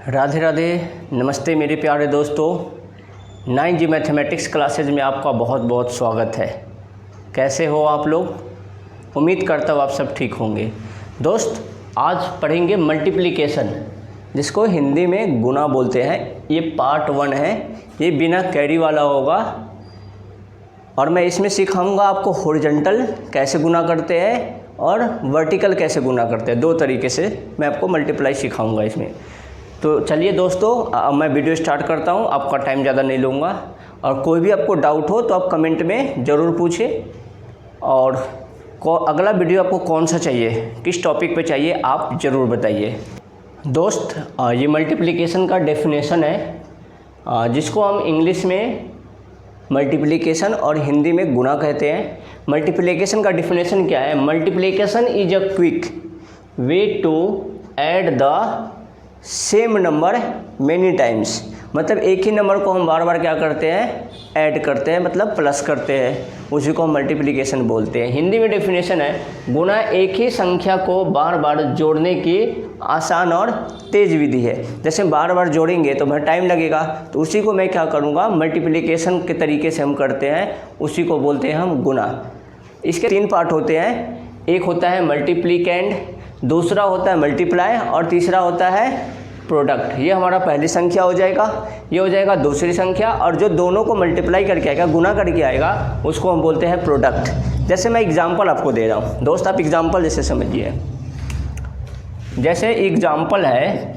राधे राधे, नमस्ते मेरे प्यारे दोस्तों। 9G मैथमेटिक्स क्लासेज में आपका बहुत बहुत स्वागत है। कैसे हो आप लोग? उम्मीद करता हूँ आप सब ठीक होंगे। दोस्त, आज पढ़ेंगे मल्टीप्लिकेशन, जिसको हिंदी में गुना बोलते हैं। ये पार्ट 1 है, ये बिना कैरी वाला होगा और मैं इसमें सिखाऊंगा आपको हॉरिजॉन्टल कैसे गुना करते हैं और वर्टिकल कैसे गुना करते हैं। दो तरीके से मैं आपको मल्टीप्लाई सिखाऊंगा इसमें। तो चलिए दोस्तों, अब मैं वीडियो स्टार्ट करता हूँ। आपका टाइम ज़्यादा नहीं लूँगा और कोई भी आपको डाउट हो तो आप कमेंट में ज़रूर पूछें। और अगला वीडियो आपको कौन सा चाहिए, किस टॉपिक पे चाहिए, आप ज़रूर बताइए। दोस्त, ये मल्टीप्लिकेशन का डेफिनेशन है, जिसको हम इंग्लिश में मल्टीप्लिकेशन और हिंदी में गुना कहते हैं। मल्टीप्लिकेशन का डेफिनेशन क्या है? Multiplication is a quick way to add the same number many times. मतलब एक ही नंबर को हम बार बार क्या करते हैं? ऐड करते हैं, मतलब प्लस करते हैं, उसी को हम मल्टीप्लिकेशन बोलते हैं। हिंदी में डेफिनेशन है, गुना एक ही संख्या को बार बार जोड़ने की आसान और तेज़ विधि है। जैसे बार बार जोड़ेंगे तो हमें टाइम लगेगा, तो उसी को मैं क्या करूँगा, मल्टीप्लिकेशन के तरीके से हम करते हैं, उसी को बोलते हैं हम गुना। इसके 3 पार्ट होते हैं। एक होता है मल्टीप्लिकेंड, दूसरा होता है मल्टीप्लाई और तीसरा होता है प्रोडक्ट। ये हमारा पहली संख्या हो जाएगा, ये हो जाएगा दूसरी संख्या, और जो दोनों को मल्टीप्लाई करके आएगा, गुना करके आएगा, उसको हम बोलते हैं प्रोडक्ट। जैसे मैं एग्जांपल आपको दे रहा हूँ दोस्त, आप एग्जांपल जैसे समझिए। जैसे एग्जांपल है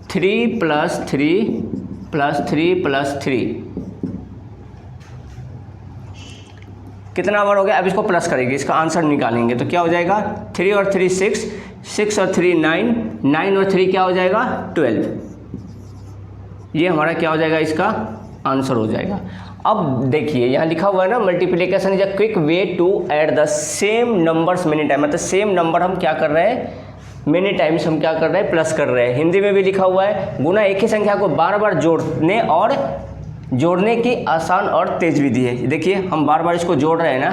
3 + 3 + 3 + 3 कितना बार हो गया? अब इसको प्लस करेंगे, इसका आंसर निकालेंगे तो क्या हो जाएगा? 3 और 3 6, 6 और 3 9, 9 और 3 क्या हो जाएगा? 12। ये हमारा क्या हो जाएगा? इसका आंसर हो जाएगा। अब देखिए यहाँ लिखा हुआ है ना, multiplication is a quick way to add the same numbers many time. मतलब सेम नंबर हम क्या कर रहे हैं? मेनी टाइम्स हम क्या कर रहे हैं? प्लस कर रहे हैं। हिंदी में भी लिखा हुआ है, गुना एक ही संख्या को बार बार जोड़ने की आसान और तेज विधि है। देखिए हम बार बार इसको जोड़ रहे हैं ना,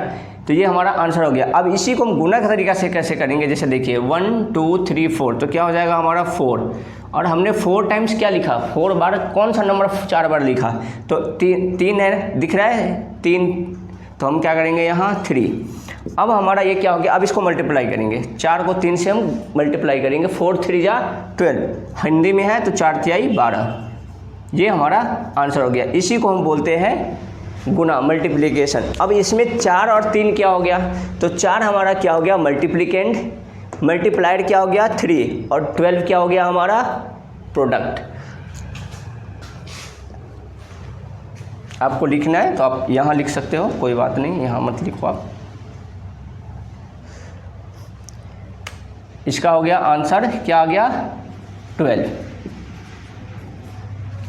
तो ये हमारा आंसर हो गया। अब इसी को हम गुना का तरीका से कैसे करेंगे? जैसे देखिए 1 2 3 4, तो क्या हो जाएगा हमारा 4। और हमने 4 टाइम्स क्या लिखा? 4 बार कौन सा नंबर 4 बार लिखा? तो 3 है, दिख रहा है 3, तो हम क्या करेंगे यहाँ 3। अब हमारा ये क्या हो गया? अब इसको मल्टीप्लाई करेंगे, 4 को 3 से हम मल्टीप्लाई करेंगे। 4 3 जा 12, हिंदी में है तो 4 3 12। ये हमारा आंसर हो गया। इसी को हम बोलते हैं गुना, मल्टीप्लिकेशन। अब इसमें 4 और 3 क्या हो गया? तो 4 हमारा क्या हो गया? मल्टीप्लिकेंड, मल्टीप्लाइड क्या हो गया? 3, और 12 क्या हो गया हमारा? प्रोडक्ट। आपको लिखना है तो आप यहाँ लिख सकते हो, कोई बात नहीं, यहाँ मत लिखो आप। इसका हो गया आंसर, क्या आ गया? 12।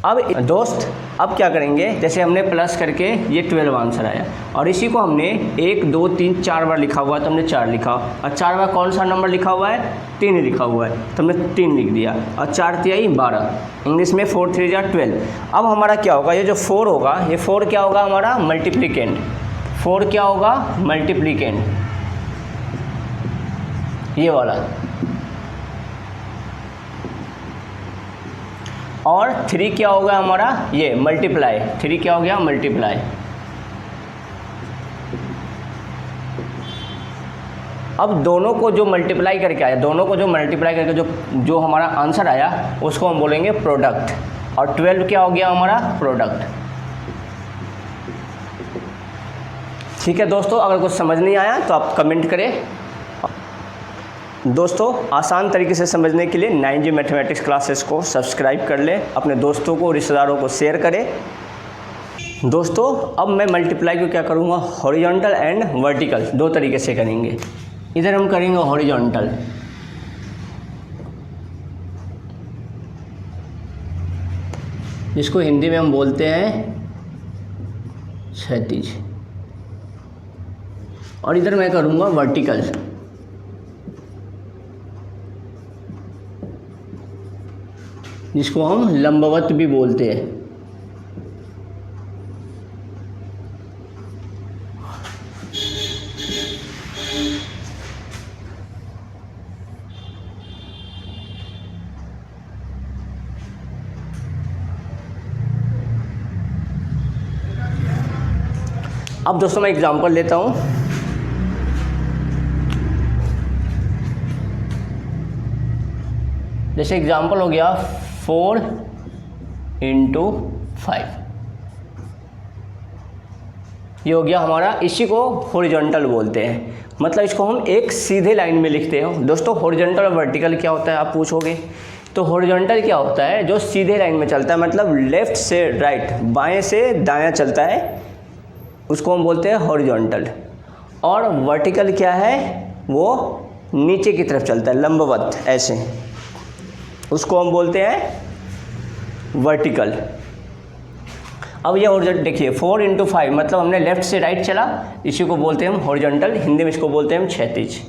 अब दोस्त, अब क्या करेंगे? जैसे हमने प्लस करके ये 12 आंसर आया, और इसी को हमने 1 2 3 4 बार लिखा हुआ है, तो हमने 4 लिखा। और 4 बार कौन सा नंबर लिखा हुआ है? 3 लिखा हुआ है, तो हमने 3 लिख दिया। और 4 3 12, इंग्लिश में 4 3 जा 12। अब हमारा क्या होगा? ये जो 4 होगा, ये 4 क्या होगा हमारा? मल्टीप्लिकेंड। 4 क्या होगा? मल्टीप्लिकेंड, ये वाला। और 3 क्या होगा हमारा? ये मल्टीप्लाई। 3 क्या हो गया? मल्टीप्लाई। अब दोनों को जो मल्टीप्लाई करके आया, दोनों को जो मल्टीप्लाई करके जो हमारा आंसर आया, उसको हम बोलेंगे प्रोडक्ट। और 12 क्या हो गया हमारा? प्रोडक्ट। ठीक है दोस्तों, अगर कुछ समझ नहीं आया तो आप कमेंट करें। दोस्तों, आसान तरीके से समझने के लिए 9G मैथमेटिक्स क्लासेस को सब्सक्राइब कर लें, अपने दोस्तों को, रिश्तेदारों को शेयर करें। दोस्तों, अब मैं मल्टीप्लाई को क्या करूँगा? हॉरिजॉन्टल एंड वर्टिकल, दो तरीके से करेंगे। इधर हम करेंगे हॉरिजॉन्टल, जिसको हिंदी में हम बोलते हैं क्षैतिज, और इधर मैं करूँगा वर्टिकल, जिसको हम लंबवत भी बोलते हैं। अब दोस्तों मैं एग्जांपल लेता हूँ। जैसे एग्जांपल हो गया 4 × 5, ये हो गया हमारा, इसी को हॉरिजॉन्टल बोलते हैं। मतलब इसको हम एक सीधे लाइन में लिखते हैं। दोस्तों हॉरिजॉन्टल और वर्टिकल क्या होता है आप पूछोगे, तो हॉरिजॉन्टल क्या होता है, जो सीधे लाइन में चलता है, मतलब लेफ़्ट से राइट, बाएं से दायां चलता है, उसको हम बोलते हैं हॉरिजॉन्टल। और वर्टिकल क्या है, वो नीचे की तरफ चलता है, लंबवत ऐसे, उसको हम बोलते हैं वर्टिकल। अब ये हॉरिजॉन्टल देखिए 4 × 5 मतलब हमने लेफ़्ट से राइट चला, इसी को बोलते हैं हम हॉरिजॉन्टल, हिंदी में इसको बोलते हैं हम क्षैतिज।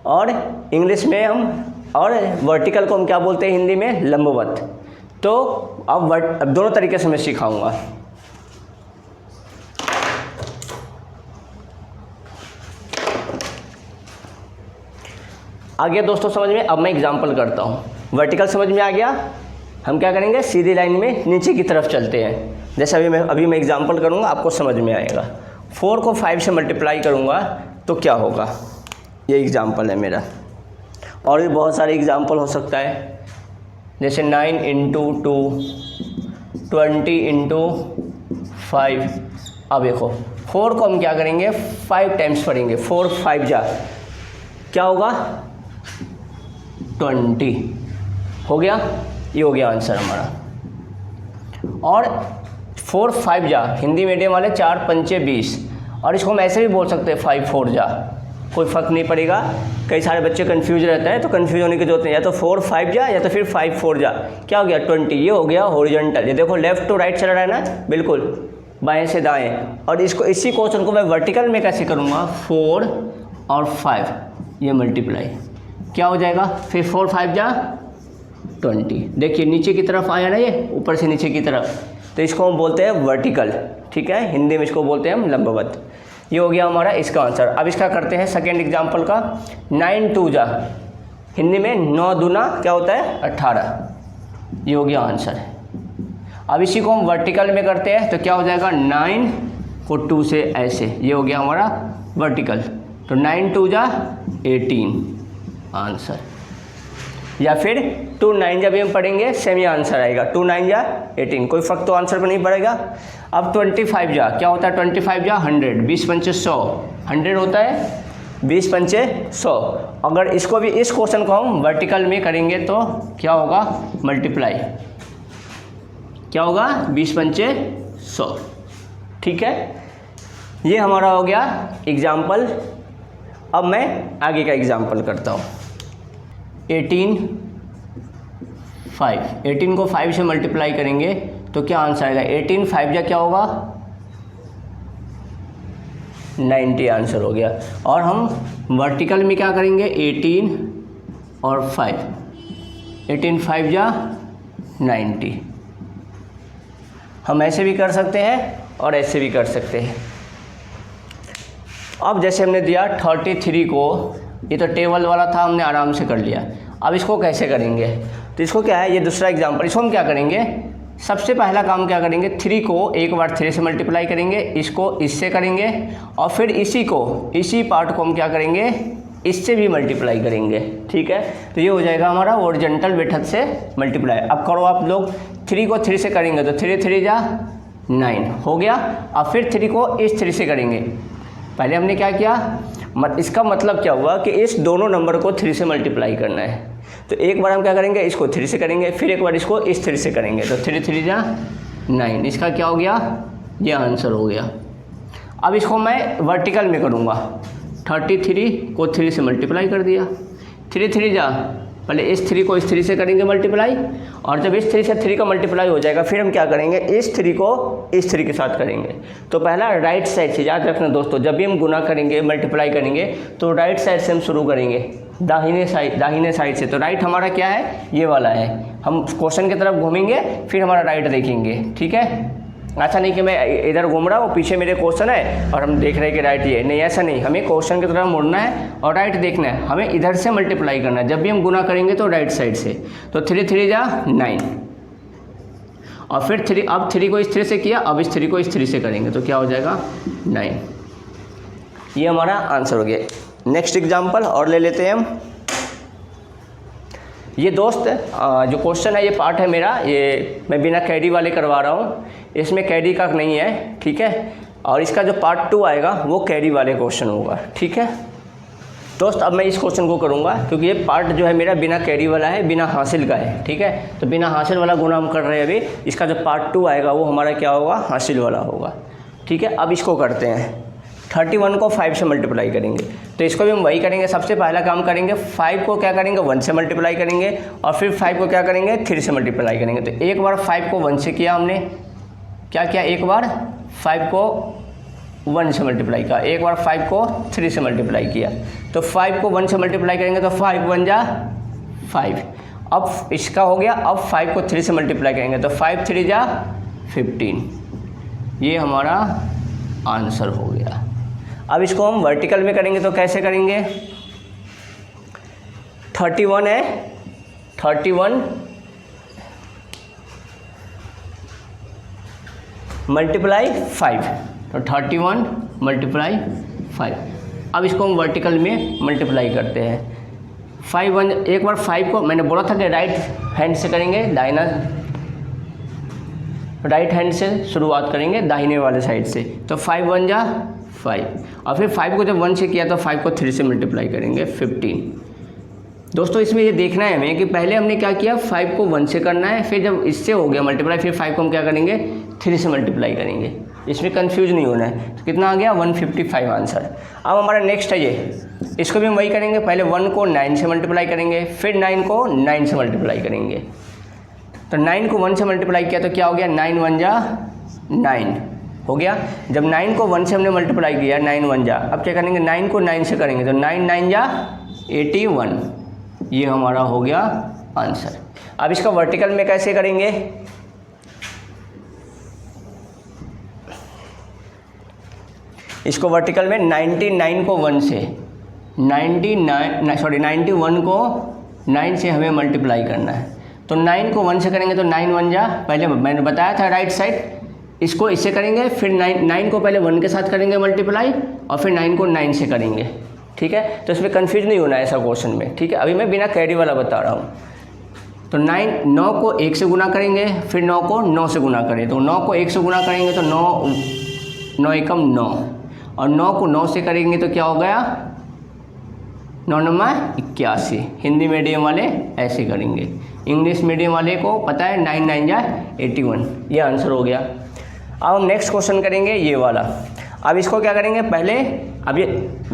और इंग्लिश में हम, और वर्टिकल को हम क्या बोलते हैं हिंदी में, लंबवत। तो अब दोनों तरीके से मैं सिखाऊंगा। आ गया दोस्तों समझ में। अब मैं एग्जांपल करता हूँ। वर्टिकल समझ में आ गया, हम क्या करेंगे, सीधी लाइन में नीचे की तरफ चलते हैं। जैसे अभी मैं एग्जांपल करूँगा, आपको समझ में आएगा। 4 को 5 से मल्टीप्लाई करूँगा तो क्या होगा, ये एग्जांपल है मेरा। और भी बहुत सारे एग्जांपल हो सकता है, जैसे 9 × 2, 20 × 5। अब देखो 4 को हम क्या करेंगे, 5 टाइम्स पढ़ेंगे। 4 5 जा क्या होगा, 20 हो गया। ये हो गया आंसर हमारा। और 4 5 जा, हिंदी मीडियम वाले 4 पंचे 20, और इसको हम ऐसे भी बोल सकते हैं 5 4 जा, कोई फ़र्क नहीं पड़ेगा। कई सारे बच्चे कंफ्यूज रहते हैं, तो कंफ्यूज होने की जरूरत नहीं, या तो 4 5 जा या तो फिर 5 4 जा। क्या हो गया, 20। ये हो गया हॉरिजॉन्टल। ये देखो लेफ़्ट टू राइट चल रहा है ना, बिल्कुल बाएं से दाएं। और इसको, इसी क्वेश्चन को मैं वर्टिकल में कैसे करूँगा, 4 और 5 ये मल्टीप्लाई क्या हो जाएगा, फिर 4 5 जा 20। देखिए नीचे की तरफ आया ना, ये ऊपर से नीचे की तरफ, तो इसको हम बोलते हैं वर्टिकल। ठीक है, हिंदी में इसको बोलते हैं हम लंबवत। ये हो गया हमारा इसका आंसर। अब इसका करते हैं सेकेंड एग्जांपल का। 9 2 जा, हिंदी में 9 दूना क्या होता है, 18। ये हो गया आंसर। अब इसी को हम वर्टिकल में करते हैं तो क्या हो जाएगा, 9 को 2 से ऐसे, ये हो गया हमारा वर्टिकल। तो 9 2 जा 18 आंसर। या फिर 2 9 जब हम पढ़ेंगे सेम ही आंसर आएगा, 2 9 जा 18, कोई फ़र्क तो आंसर पर नहीं पड़ेगा। अब 25 जा क्या होता है, 25 जा 100, 20 पंचे 100, 100 होता है, 20 पंचे 100। अगर इसको भी, इस क्वेश्चन को हम वर्टिकल में करेंगे तो क्या होगा, मल्टीप्लाई क्या होगा, 20 पंचे 100। ठीक है, ये हमारा हो गया एग्जाम्पल। अब मैं आगे का एग्जाम्पल करता हूँ। 18 को 5 से मल्टीप्लाई करेंगे तो क्या आंसर आएगा, 18 5 जा क्या होगा, 90 आंसर हो गया। और हम वर्टिकल में क्या करेंगे, 18 और 5, 18 5 जा 90। हम ऐसे भी कर सकते हैं और ऐसे भी कर सकते हैं। अब जैसे हमने दिया 33 को, ये तो टेबल वाला था, हमने आराम से कर लिया। अब इसको कैसे करेंगे, तो इसको क्या है, ये दूसरा एग्जांपल। इसको हम क्या करेंगे, सबसे पहला काम क्या करेंगे, 3 को एक बार 3 से मल्टीप्लाई करेंगे, इसको इससे करेंगे, और फिर इसी पार्ट को हम क्या करेंगे, इससे भी मल्टीप्लाई करेंगे। ठीक है, तो ये हो जाएगा हमारा ओरिजेंटल मेथड से मल्टीप्लाई। अब करो आप लोग, 3 को 3 से करेंगे तो 3 3 जा 9 हो गया। अब फिर 3 को इस 3 से करेंगे। पहले हमने क्या किया, इसका मतलब क्या हुआ कि इस दोनों नंबर को 3 से मल्टीप्लाई करना है। तो एक बार हम क्या करेंगे, इसको 3 से करेंगे, फिर एक बार इसको इस 3 से करेंगे, तो 3 3 जा 9। इसका क्या हो गया, ये आंसर हो गया। अब इसको मैं वर्टिकल में करूँगा। 33 को 3 से मल्टीप्लाई कर दिया, 3 3 जा, पहले इस 3 को इस 3 से करेंगे मल्टीप्लाई, और जब इस 3 से 3 का मल्टीप्लाई हो जाएगा, फिर हम क्या करेंगे, इस 3 को इस 3 के साथ करेंगे। तो पहला राइट साइड से, याद रखना दोस्तों, जब भी हम गुना करेंगे, मल्टीप्लाई करेंगे, तो राइट साइड से हम शुरू करेंगे, दाहिने साइड से। तो राइट हमारा क्या है, ये वाला है। हम क्वेश्चन की तरफ घूमेंगे, फिर हमारा राइट देखेंगे। ठीक है, ऐसा नहीं कि मैं इधर घूम रहा हूँ, पीछे मेरे क्वेश्चन है और हम देख रहे हैं कि राइट ये नहीं, ऐसा नहीं। हमें क्वेश्चन की तरफ मुड़ना है और राइट देखना है, हमें इधर से मल्टीप्लाई करना है। जब भी हम गुना करेंगे तो राइट साइड से। तो 3 3 जा 9, और फिर 3, अब 3 को इस 3 से किया, अब इस 3 को इस 3 से करेंगे तो क्या हो जाएगा 9। ये हमारा आंसर हो गया। नेक्स्ट एग्जाम्पल और ले लेते हैं हम। ये दोस्त जो क्वेश्चन है, ये पार्ट है मेरा, ये मैं बिना कैडी वाले करवा रहा हूँ, इसमें कैडी का नहीं है, ठीक है। और इसका जो पार्ट 2 आएगा वो कैडी वाले क्वेश्चन होगा, ठीक है दोस्त। अब मैं इस क्वेश्चन को करूँगा क्योंकि ये पार्ट जो है मेरा बिना कैडी वाला है, बिना हासिल का है, ठीक है। तो बिना हासिल वाला गुना हम कर रहे हैं अभी, इसका जो पार्ट 2 आएगा वो हमारा क्या होगा, हासिल वाला होगा, ठीक है। अब इसको करते हैं। 31 को 5 से मल्टीप्लाई करेंगे, तो इसको भी हम वही करेंगे। सबसे पहला काम करेंगे, 5 को क्या करेंगे 1 से मल्टीप्लाई करेंगे, और फिर 5 को क्या करेंगे 3 से मल्टीप्लाई करेंगे। तो एक बार 5 को 1 से किया हमने, क्या किया, एक बार 5 को 1 से मल्टीप्लाई किया, एक बार 5 को 3 से मल्टीप्लाई किया। तो 5 को 1 से मल्टीप्लाई करेंगे तो 5 1 जा 5। अब इसका हो गया, अब 5 को 3 से मल्टीप्लाई करेंगे तो 5 3 जा 15। ये हमारा आंसर हो गया। अब इसको हम वर्टिकल में करेंगे तो कैसे करेंगे, 31 है, 31 मल्टीप्लाई 5, तो 31 मल्टीप्लाई 5। अब इसको हम वर्टिकल में मल्टीप्लाई करते हैं। 5 1, एक बार 5 को मैंने बोला था कि राइट हैंड से करेंगे, दाहिना राइट हैंड से शुरुआत करेंगे, दाहिने वाले साइड से। तो 5 1 जा 5, और फिर 5 को जब 1 से किया तो 5 को 3 से मल्टीप्लाई करेंगे 15। दोस्तों इसमें ये देखना है हमें कि पहले हमने क्या किया, 5 को 1 से करना है, फिर जब इससे हो गया मल्टीप्लाई, फिर 5 को हम क्या करेंगे 3 से मल्टीप्लाई करेंगे। इसमें कंफ्यूज नहीं होना है। तो कितना आ गया 155 आंसर। अब हमारा नेक्स्ट है ये, इसको भी हम वही करेंगे, पहले 1 को 9 से मल्टीप्लाई करेंगे, फिर 9 को 9 से मल्टीप्लाई करेंगे। तो 9 को 1 से मल्टीप्लाई किया तो क्या हो गया, 9 1 जा 9 हो गया। जब 9 को 1 से हमने मल्टीप्लाई किया, 9 1 जा, अब क्या करेंगे 9 को 9 से करेंगे तो 9 9 जा 81। ये हमारा हो गया आंसर। अब इसका वर्टिकल में कैसे करेंगे, इसको वर्टिकल में 91 को 1 से 91 को 9 से हमें मल्टीप्लाई करना है। तो 9 को 1 से करेंगे तो 9 1 जा, पहले मैंने बताया था राइट साइड, इसको इससे करेंगे, फिर 9 को पहले 1 के साथ करेंगे मल्टीप्लाई, और फिर 9 को 9 से करेंगे, ठीक है। तो इसमें कंफ्यूज नहीं होना है ऐसा क्वेश्चन में, ठीक है। अभी मैं बिना कैरी वाला बता रहा हूँ। तो 9 को 1 से गुना करेंगे, फिर 9 को 9 से गुना करें, तो 9 को 1 से गुना करेंगे तो 9 एकम 9, और 9 को 9 से करेंगे तो क्या हो गया 9 9 81। हिंदी मीडियम वाले ऐसे करेंगे, इंग्लिश मीडियम वाले को पता है 9 9 जा 81। ये आंसर हो गया। अब हम नेक्स्ट क्वेश्चन करेंगे ये वाला। अब इसको क्या करेंगे, पहले अब ये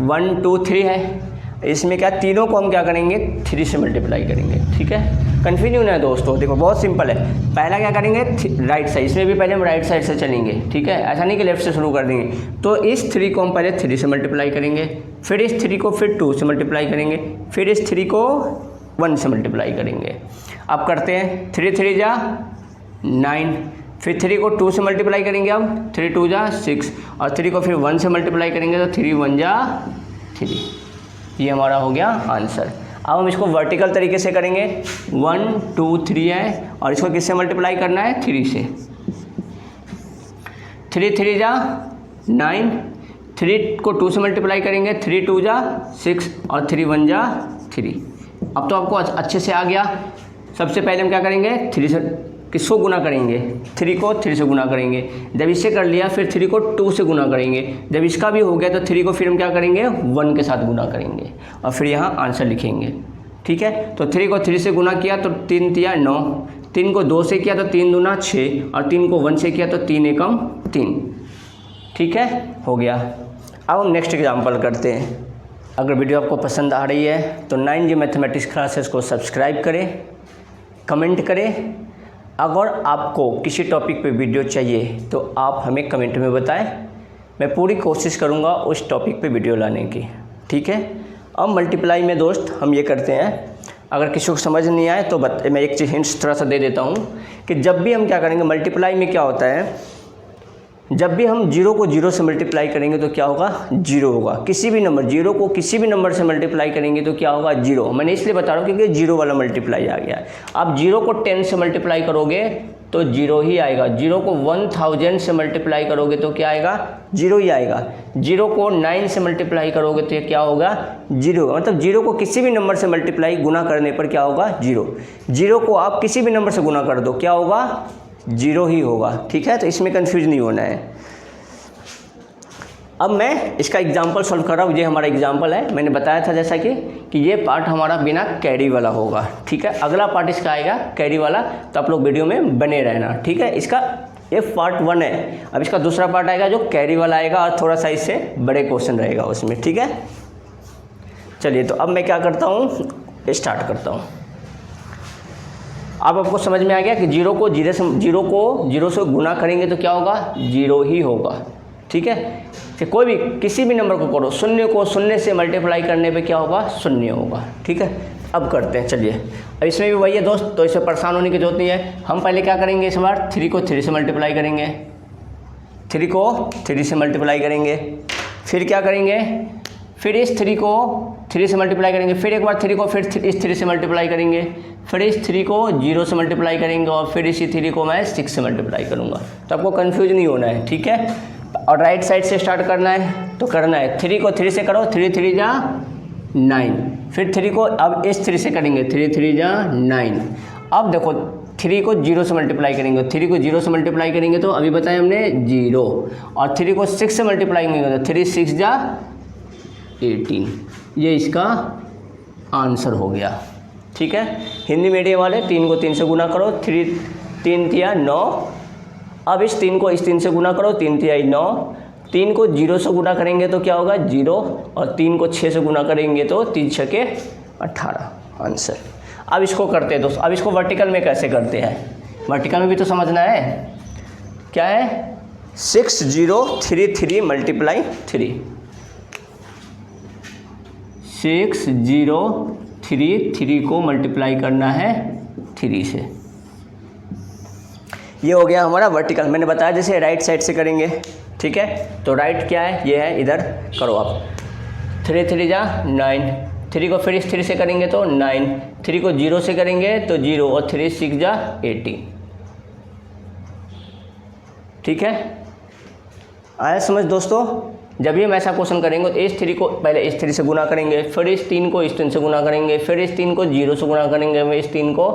1 2 3 है, इसमें क्या तीनों को हम क्या करेंगे 3 से मल्टीप्लाई करेंगे, ठीक है। कन्फ्यूज होना है दोस्तों, देखो बहुत सिंपल है। पहला क्या करेंगे राइट साइड, इसमें भी पहले हम राइट साइड से चलेंगे, ठीक है, ऐसा नहीं कि लेफ्ट से शुरू कर देंगे। तो इस 3 को हम पहले 3 से मल्टीप्लाई करेंगे, फिर इस 3 को फिर 2 से मल्टीप्लाई करेंगे, फिर इस 3 को 1 से मल्टीप्लाई करेंगे। अब करते हैं 3 3 जा 9, फिर 3 को 2 से मल्टीप्लाई करेंगे, अब 3 2 जा 6, और 3 को फिर 1 से मल्टीप्लाई करेंगे तो 3 1 जा 3। ये हमारा हो गया आंसर। अब हम इसको वर्टिकल तरीके से करेंगे, 1 2 3 है, और इसको किससे मल्टीप्लाई करना है 3 से। 3 3 जा 9, 3 को 2 से मल्टीप्लाई करेंगे, 3 2 जा 6, और 3 1 जा 3। अब तो आपको अच्छे से आ गया। सबसे पहले हम क्या करेंगे 3 से किसको गुना करेंगे, 3 को 3 से गुना करेंगे। जब इससे कर लिया फिर 3 को 2 से गुना करेंगे। जब इसका भी हो गया तो 3 को फिर हम क्या करेंगे 1 के साथ गुना करेंगे, और फिर यहाँ आंसर लिखेंगे, ठीक है। तो 3 को 3 से गुना किया तो 3 3 9, 3 को 2 से किया तो 3 दूना 6, और 3 को 1 से किया तो 3 एकम 3, ठीक है, हो गया। अब हम नेक्स्ट एग्जाम्पल करते हैं। अगर वीडियो आपको पसंद आ रही है तो 9G मैथमेटिक्स क्लासेस को सब्सक्राइब करें, कमेंट करें। अगर आपको किसी टॉपिक पे वीडियो चाहिए तो आप हमें कमेंट में बताएं, मैं पूरी कोशिश करूँगा उस टॉपिक पे वीडियो लाने की, ठीक है। अब मल्टीप्लाई में दोस्त हम ये करते हैं, अगर किसी को समझ नहीं आए तो मैं एक चीज़ हिंट्स थोड़ा सा दे देता हूँ कि जब भी हम क्या करेंगे मल्टीप्लाई में क्या होता है, जब भी हम जीरो को जीरो से मल्टीप्लाई करेंगे तो क्या होगा, जीरो होगा। किसी भी नंबर, जीरो को किसी भी नंबर से मल्टीप्लाई करेंगे तो क्या होगा, जीरो। मैंने इसलिए बता रहा हूँ क्योंकि जीरो वाला मल्टीप्लाई आ गया है। आप जीरो को 10 से मल्टीप्लाई करोगे तो जीरो ही आएगा। जीरो को 1000 से मल्टीप्लाई करोगे तो क्या आएगा, जीरो ही आएगा। जीरो को 9 से मल्टीप्लाई करोगे तो ये क्या होगा, जीरो होगा। मतलब जीरो को किसी भी नंबर से मल्टीप्लाई गुना करने पर क्या होगा, जीरो। जीरो को आप किसी भी नंबर से गुना कर दो, क्या होगा, जीरो ही होगा। ठीक है, तो इसमें कंफ्यूज नहीं होना है। अब मैं इसका एग्जाम्पल सॉल्व कर रहा हूँ। ये हमारा एग्जाम्पल है, मैंने बताया था जैसा कि ये पार्ट हमारा बिना कैरी वाला होगा। ठीक है, अगला पार्ट इसका आएगा कैरी वाला, तो आप लोग वीडियो में बने रहना। ठीक है, इसका ये पार्ट 1 है। अब इसका दूसरा पार्ट आएगा जो कैरी वाला आएगा और थोड़ा सा इससे बड़े क्वेश्चन रहेगा उसमें। ठीक है, चलिए तो अब मैं क्या करता हूँ, स्टार्ट करता हूँ। अब आपको समझ में आ गया कि जीरो को जीरो से गुना करेंगे तो क्या होगा, जीरो ही होगा। ठीक है, कि कोई भी किसी भी नंबर को करो, शून्य को शून्य से मल्टीप्लाई करने पे क्या होगा, शून्य होगा। ठीक है, अब करते हैं। चलिए, अब इसमें भी वही है दोस्त, तो इससे परेशान होने की जरूरत नहीं है। हम पहले क्या करेंगे, इस बार 3 को 3 से मल्टीप्लाई करेंगे, 3 को 3 से मल्टीप्लाई करेंगे। फिर क्या करेंगे, फिर इस 3 को 3 से मल्टीप्लाई करेंगे, फिर एक बार 3 को फिर इस 3 से मल्टीप्लाई करेंगे, फिर इस 3 को 0 से मल्टीप्लाई करेंगे और फिर इसी 3 को मैं 6 से मल्टीप्लाई करूँगा। तो आपको कन्फ्यूज नहीं होना है। ठीक है, और राइट साइड से स्टार्ट करना है तो करना है, 3 को 3 से करो, 3 3 जा 9। फिर 3 को अब इस 3 से करेंगे, 3 3 जा 9। अब देखो 3 को 0 से मल्टीप्लाई करेंगे, 3 को 0 से मल्टीप्लाई करेंगे तो अभी बताया हमने 0, और 3 को 6 से मल्टीप्लाई करेंगे तो 3 6 जा 18। ये इसका आंसर हो गया। ठीक है, हिंदी मीडियम वाले 3 को 3 से गुना करो, 3 3 9। अब इस 3 को इस 3 से गुना करो, 3 3 9। 3 को 0 से गुना करेंगे तो क्या होगा, 0, और 3 को 6 से गुना करेंगे तो 3 6 के 18 आंसर। अब इसको करते हैं दोस्त। अब इसको वर्टिकल में कैसे करते हैं, वर्टिकल में भी तो समझना है। क्या है, 6 0 3 3 मल्टीप्लाई 3, 6 0 3 3 को मल्टीप्लाई करना है 3 से। ये हो गया हमारा वर्टिकल। मैंने बताया जैसे राइट साइड से करेंगे। ठीक है, तो राइट क्या है, ये है, इधर करो आप। 3 3 जा 9, 3 को फिर इस 3 से करेंगे तो 9, 3 को 0 से करेंगे तो 0, और 3 6 जा 18। ठीक है, आया समझ दोस्तों। जब भी हम ऐसा क्वेश्चन करेंगे तो इस 3 को पहले इस 3 से गुना करेंगे, फिर इस 3 को इस 3 से गुना करेंगे, फिर इस 3 को 0 से गुना करेंगे, फिर इस 3 को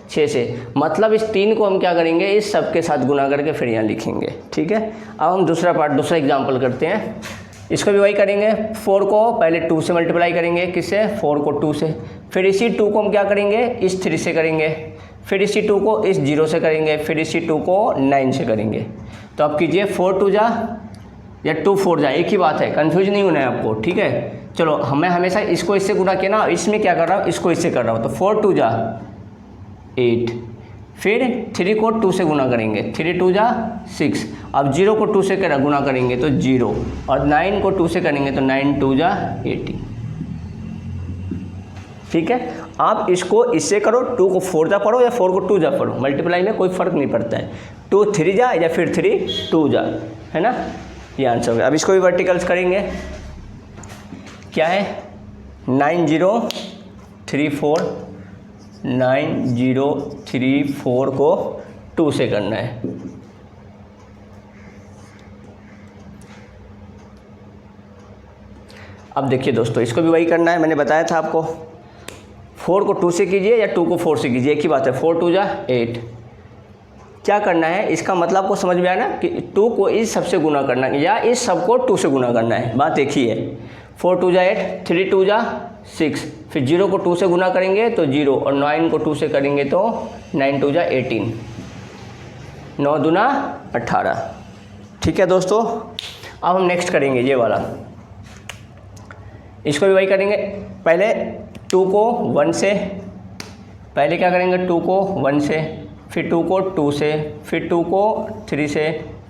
6 से। मतलब इस 3 को हम क्या करेंगे, इस सब के साथ गुना करके फिर यहाँ लिखेंगे। ठीक है, अब हम दूसरा एग्जाम्पल करते हैं। इसको भी वही करेंगे। 4 को पहले 2 से मल्टीप्लाई करेंगे, किससे, 4 को 2 से। फिर इसी 2 को हम क्या करेंगे, इस 3 से करेंगे, फिर इसी 2 को इस 0 से करेंगे, फिर इसी 2 को 9 से करेंगे। तो अब कीजिए 4 2 जा या 2 4 जा, एक ही बात है, कंफ्यूज नहीं होना है आपको। ठीक है, चलो हमें हमेशा इसको इससे गुना किया ना, इसमें क्या कर रहा हूँ, इसको इससे कर रहा हूँ। तो 4 2 जा 8, फिर 3 को 2 से गुना करेंगे, 3 2 जा 6। अब 0 को 2 से गुना करेंगे तो 0, और 9 को 2 से करेंगे तो 9 2 जा 18। ठीक है, आप इसको इससे करो, 2 को 4 जा पढ़ो या 4 को 2 जा पढ़ो, मल्टीप्लाई में कोई फ़र्क नहीं पड़ता है। 2 3 जा या फिर 3 2 जा, है ना, ये आंसर हो गया। अब इसको भी वर्टिकल्स करेंगे। क्या है, 9 0 3 4, 9 0 3 4 को 2 से करना है। अब देखिए दोस्तों, इसको भी वही करना है, मैंने बताया था आपको। 4 को 2 से कीजिए या 2 को 4 से कीजिए, एक ही बात है। 4 2 जा 8। क्या करना है, इसका मतलब आपको समझ में आया ना कि 2 को इस सब से गुना करना है या इस सब को 2 से गुना करना है, बात एक ही है। 4 2 जा 8, 3 2 जा 6, फिर 0 को 2 से गुना करेंगे तो 0, और 9 को 2 से करेंगे तो 9 2 जा 18, 9 दूना 18। ठीक है दोस्तों, अब हम नेक्स्ट करेंगे ये वाला। इसको भी वही करेंगे। पहले 2 को 1 से, पहले क्या करेंगे, 2 को 1 से, फिर 2 को 2 से, फिर 2 को 3 से,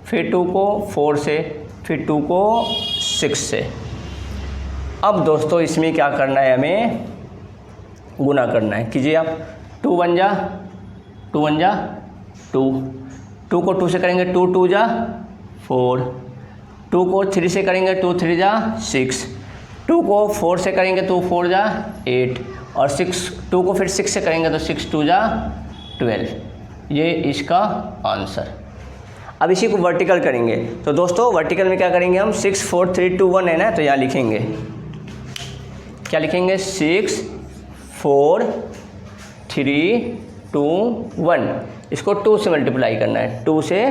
फिर 2 को 4 से, फिर 2 को 6 से। अब दोस्तों इसमें क्या करना है, हमें गुना करना है। कीजिए आप, 2 1 जा 2, 2 को 2 से करेंगे, 2 2 जा 4, 2 को 3 से करेंगे 2 3 जा 6, 2 को 4 से करेंगे तो 4 जा 8, और 2 को फिर 6 से करेंगे तो 6 2 जा 12। ये इसका आंसर। अब इसी को वर्टिकल करेंगे, तो दोस्तों वर्टिकल में क्या करेंगे हम, 6 4 3 2 1 है ना, तो यहाँ लिखेंगे, क्या लिखेंगे, 6 4 3 2 1। इसको 2 से मल्टीप्लाई करना है, 2 से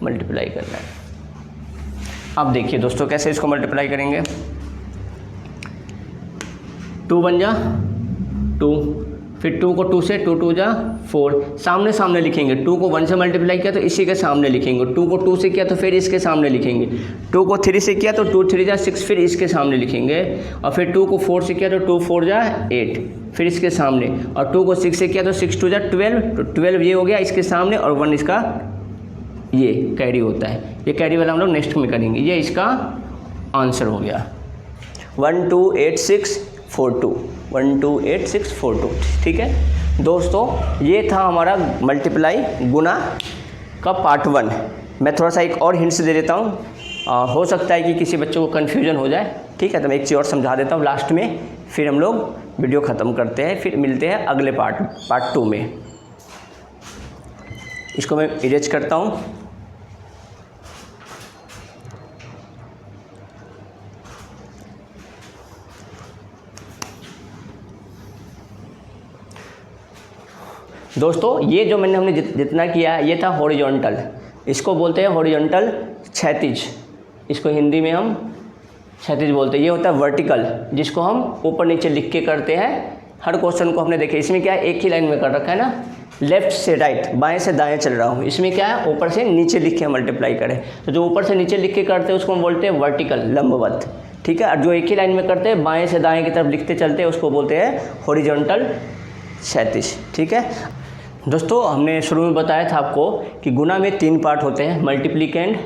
मल्टीप्लाई करना है। अब देखिए दोस्तों कैसे इसको मल्टीप्लाई करेंगे। 2 1 जा 2, फिर 2 को 2 से 2 2 जा 4, सामने सामने लिखेंगे। 2 को 1 से मल्टीप्लाई किया तो इसी के सामने लिखेंगे, 2 को 2 से किया तो फिर इसके सामने लिखेंगे, 2 को 3 से किया तो 2 3 जा 6, फिर इसके सामने लिखेंगे, और फिर 2 को 4 से किया तो 2 4 जा 8, फिर इसके सामने, और 2 को 6 से किया तो 6 2 जा 12, तो 12 ये हो गया इसके सामने, और 1 इसका ये कैरी होता है। ये कैरी वाला हम लोग नेक्स्ट में करेंगे। ये इसका आंसर हो गया 1 2 8 6 4 2, 1 2 8 6 4 2। ठीक है दोस्तों, ये था हमारा मल्टीप्लाई गुना का पार्ट 1। मैं थोड़ा सा एक और हिंट्स दे देता हूँ, हो सकता है कि किसी बच्चों को कन्फ्यूजन हो जाए। ठीक है, तो मैं एक चीज़ और समझा देता हूँ लास्ट में, फिर हम लोग वीडियो ख़त्म करते हैं, फिर मिलते हैं अगले पार्ट 2 में। इसको मैं इरेज करता हूँ। दोस्तों ये जो हमने जितना किया है ये था हॉरिजॉन्टल, इसको बोलते हैं हॉरिजॉन्टल क्षैतिज, इसको हिंदी में हम क्षैतिज बोलते हैं। ये होता है वर्टिकल, जिसको हम ऊपर नीचे लिख के करते हैं। हर क्वेश्चन को हमने देखे, इसमें क्या है, एक ही लाइन में कर रखा है ना, लेफ्ट से राइट, बाएं से दाएं चल रहा हूँ। इसमें क्या है, ऊपर से नीचे लिख के मल्टीप्लाई करें, तो जो ऊपर से नीचे लिख के करते हैं उसको हम बोलते हैं वर्टिकल, लंबवत। ठीक है, और जो एक ही लाइन में करते हैं बाएं से दाएं की तरफ लिखते चलते हैं उसको बोलते हैं हॉरिजॉन्टल क्षैतिज। ठीक है दोस्तों, हमने शुरू में बताया था आपको कि गुना में 3 पार्ट होते हैं, मल्टीप्लिकेंड,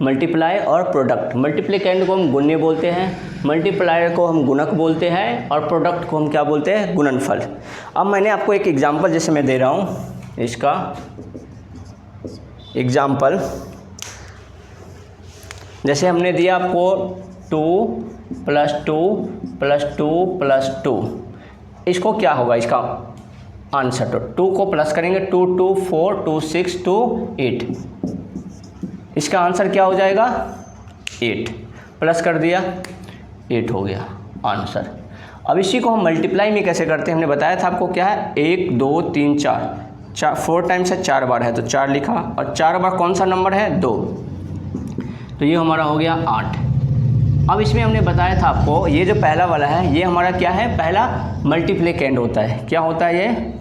मल्टीप्लाई और प्रोडक्ट। मल्टीप्लिकेंड को हम गुण्य बोलते हैं, मल्टीप्लायर को हम गुणक बोलते हैं, और प्रोडक्ट को हम क्या बोलते हैं, गुणनफल। अब मैंने आपको एक एग्जांपल जैसे मैं दे रहा हूँ, इसका एग्जांपल जैसे हमने दिया आपको 2 + 2 + 2 + 2, इसको क्या होगा इसका आंसर। तो 2 को प्लस करेंगे, 2 2 4 2 6 2 8, इसका आंसर क्या हो जाएगा 8, प्लस कर दिया 8 हो गया आंसर। अब इसी को हम मल्टीप्लाई में कैसे करते हैं, हमने बताया था आपको, क्या है 1 2 3 4, 4 टाइम्स है 4 बार है तो 4 लिखा, और 4 बार कौन सा नंबर है 2, तो ये हमारा हो गया 8। अब इसमें हमने बताया था आपको, ये जो पहला वाला है ये हमारा क्या है, पहला मल्टीप्लिकेंड होता है। क्या होता है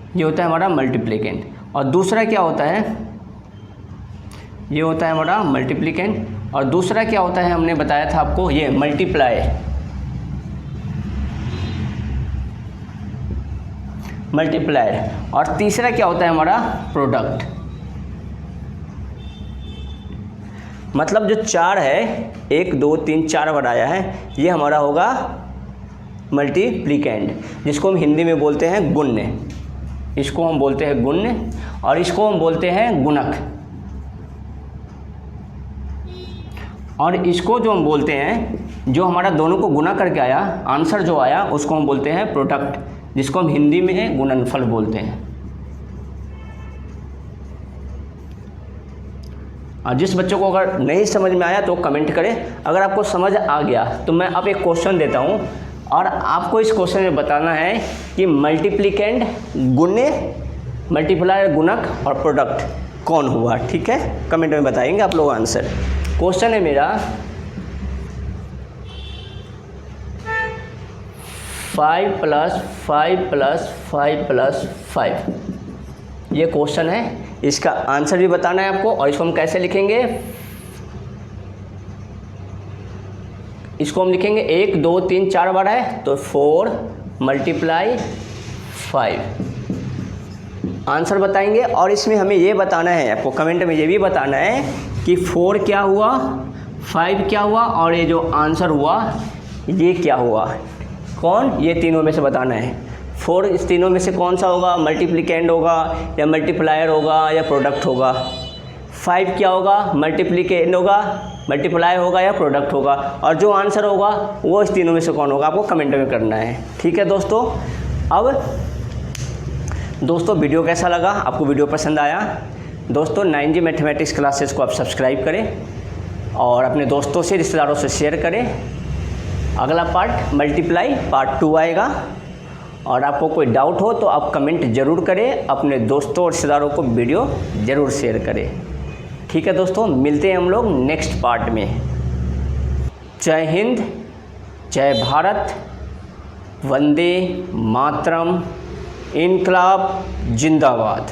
ये होता है हमारा मल्टीप्लिकेंड, और दूसरा क्या होता है, ये होता है हमारा मल्टीप्लिकेंड, और दूसरा क्या होता है हमने बताया था आपको, ये मल्टीप्लाई, मल्टीप्लायर, और तीसरा क्या होता है हमारा प्रोडक्ट। मतलब जो 4 है, 1 2 3 4 बार आया है, ये हमारा होगा मल्टीप्लिकेंड, जिसको हम हिंदी में बोलते हैं गुण्य। इसको हम बोलते हैं गुण्य, और इसको हम बोलते हैं गुणक, और इसको जो हम बोलते हैं, जो हमारा दोनों को गुना करके आया, आंसर जो आया उसको हम बोलते हैं प्रोडक्ट, जिसको हम हिंदी में गुणनफल बोलते हैं। और जिस बच्चों को अगर नहीं समझ में आया तो कमेंट करें, अगर आपको समझ आ गया तो मैं अब एक क्वेश्चन देता हूँ, और आपको इस क्वेश्चन में बताना है कि मल्टीप्लिकेंड, गुण्य, मल्टीप्लायर, गुणक और प्रोडक्ट कौन हुआ। ठीक है, कमेंट में बताएंगे आप लोग आंसर। क्वेश्चन है मेरा 5 + 5 + 5 + 5, ये क्वेश्चन है, इसका आंसर भी बताना है आपको। और इसको हम कैसे लिखेंगे, इसको हम लिखेंगे 1 2 3 4 बार है तो 4 × 5, आंसर बताएंगे। और इसमें हमें ये बताना है आपको, कमेंट में ये भी बताना है कि 4 क्या हुआ, 5 क्या हुआ, और ये जो आंसर हुआ ये क्या हुआ, कौन, ये तीनों में से बताना है। 4 इस तीनों में से कौन सा होगा? मल्टीप्लिकेंड होगा या मल्टीप्लायर होगा या प्रोडक्ट होगा? 5 क्या होगा? मल्टीप्लिकेंड होगा, मल्टीप्लाई होगा या प्रोडक्ट होगा? और जो आंसर होगा वो इस तीनों में से कौन होगा, आपको कमेंट में करना है। ठीक है दोस्तों। अब दोस्तों वीडियो कैसा लगा? आपको वीडियो पसंद आया? दोस्तों 9G मैथमेटिक्स क्लासेस को आप सब्सक्राइब करें और अपने दोस्तों से, रिश्तेदारों से शेयर करें। अगला पार्ट मल्टीप्लाई पार्ट 2 आएगा। और आपको कोई डाउट हो तो आप कमेंट ज़रूर करें, अपने दोस्तों और रिश्तेदारों को वीडियो ज़रूर शेयर करें। ठीक है दोस्तों, मिलते हैं हम लोग नेक्स्ट पार्ट में। जय हिंद, जय भारत, वंदे मातरम, इनकलाब जिंदाबाद।